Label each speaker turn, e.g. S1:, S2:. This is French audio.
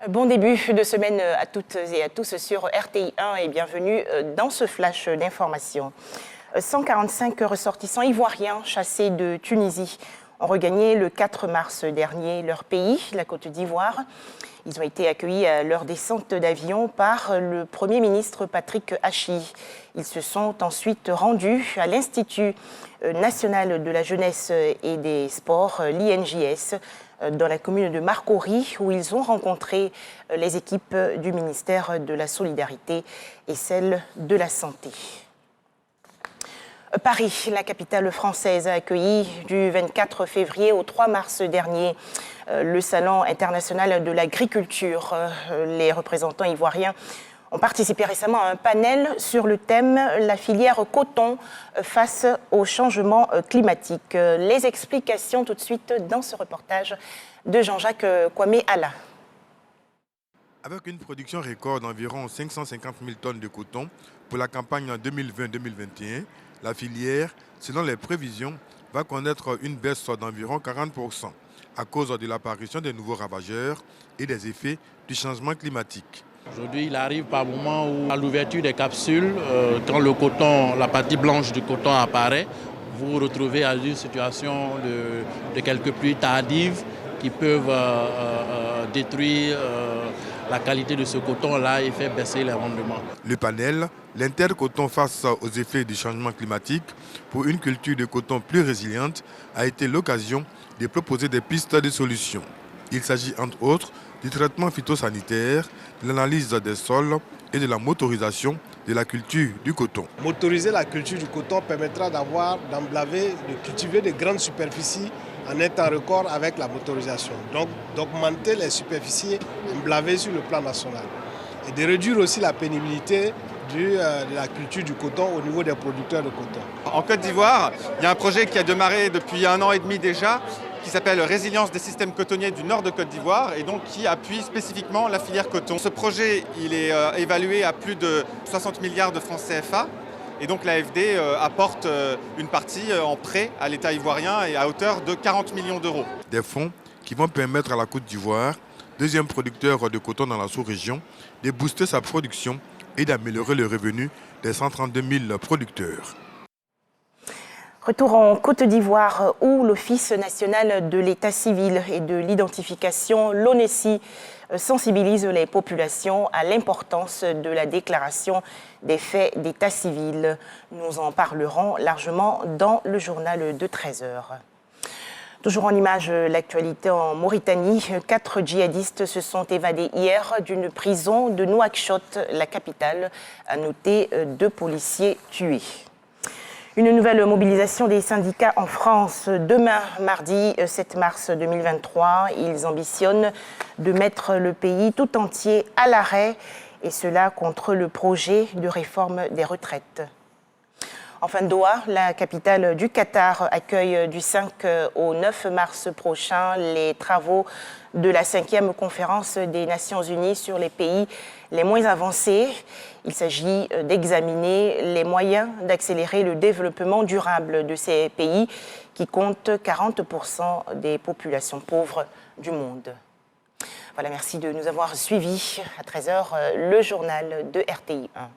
S1: Bon début de semaine à toutes et à tous sur RTI 1 et bienvenue dans ce flash d'information. 145 ressortissants ivoiriens chassés de Tunisie ont regagné le 4 mars dernier leur pays, la Côte d'Ivoire. Ils ont été accueillis à leur descente d'avion par le Premier ministre Patrick Hachi. Ils se sont ensuite rendus à l'Institut national de la jeunesse et des sports, l'INJS, dans la commune de Marcory, où ils ont rencontré les équipes du ministère de la Solidarité et celles de la Santé. Paris, la capitale française, a accueilli du 24 février au 3 mars dernier le Salon international de l'agriculture. Les représentants ivoiriens ont participé récemment à un panel sur le thème « La filière coton face au changement climatique ». Les explications tout de suite dans ce reportage de Jean-Jacques Kwame-Alla.
S2: Avec une production record d'environ 550 000 tonnes de coton pour la campagne en 2020-2021, la filière, selon les prévisions, va connaître une baisse d'environ 40% à cause de l'apparition des nouveaux ravageurs et des effets du changement climatique.
S3: Aujourd'hui, il arrive par moment où, à l'ouverture des capsules, quand le coton, la partie blanche du coton apparaît, vous vous retrouvez à une situation de quelques pluies tardives qui peuvent détruire la qualité de ce coton-là et faire baisser les rendements.
S2: Le panel, l'intercoton face aux effets du changement climatique pour une culture de coton plus résiliente, a été l'occasion de proposer des pistes de solutions. Il s'agit entre autres du traitement phytosanitaire, de l'analyse des sols et de la motorisation de la culture du coton.
S4: Motoriser la culture du coton permettra de cultiver de grandes superficies en un temps record avec la motorisation. Donc d'augmenter les superficies emblavées sur le plan national et de réduire aussi la pénibilité de la culture du coton au niveau des producteurs de coton.
S5: En Côte d'Ivoire, il y a un projet qui a démarré depuis 1 an et demi déjà, qui s'appelle Résilience des systèmes cotonniers du nord de Côte d'Ivoire et donc qui appuie spécifiquement la filière coton. Ce projet, il est évalué à plus de 60 milliards de francs CFA et donc l'AFD apporte une partie en prêt à l'État ivoirien et à hauteur de 40 millions d'euros.
S2: Des fonds qui vont permettre à la Côte d'Ivoire, deuxième producteur de coton dans la sous-région, de booster sa production et d'améliorer le revenu des 132 000 producteurs.
S1: Retour en Côte d'Ivoire où l'Office national de l'état civil et de l'identification, l'ONESI, sensibilise les populations à l'importance de la déclaration des faits d'état civil. Nous en parlerons largement dans le journal de 13h. Toujours en image, l'actualité en Mauritanie, 4 djihadistes se sont évadés hier d'une prison de Nouakchott, la capitale, à noter 2 policiers tués. Une nouvelle mobilisation des syndicats en France. Demain, mardi 7 mars 2023, ils ambitionnent de mettre le pays tout entier à l'arrêt, et cela contre le projet de réforme des retraites. Enfin, Doha, la capitale du Qatar, accueille du 5 au 9 mars prochain les travaux de la 5e conférence des Nations Unies sur les pays les moins avancés. Il s'agit d'examiner les moyens d'accélérer le développement durable de ces pays qui comptent 40% des populations pauvres du monde. Voilà, merci de nous avoir suivis. À 13h, le journal de RTI 1.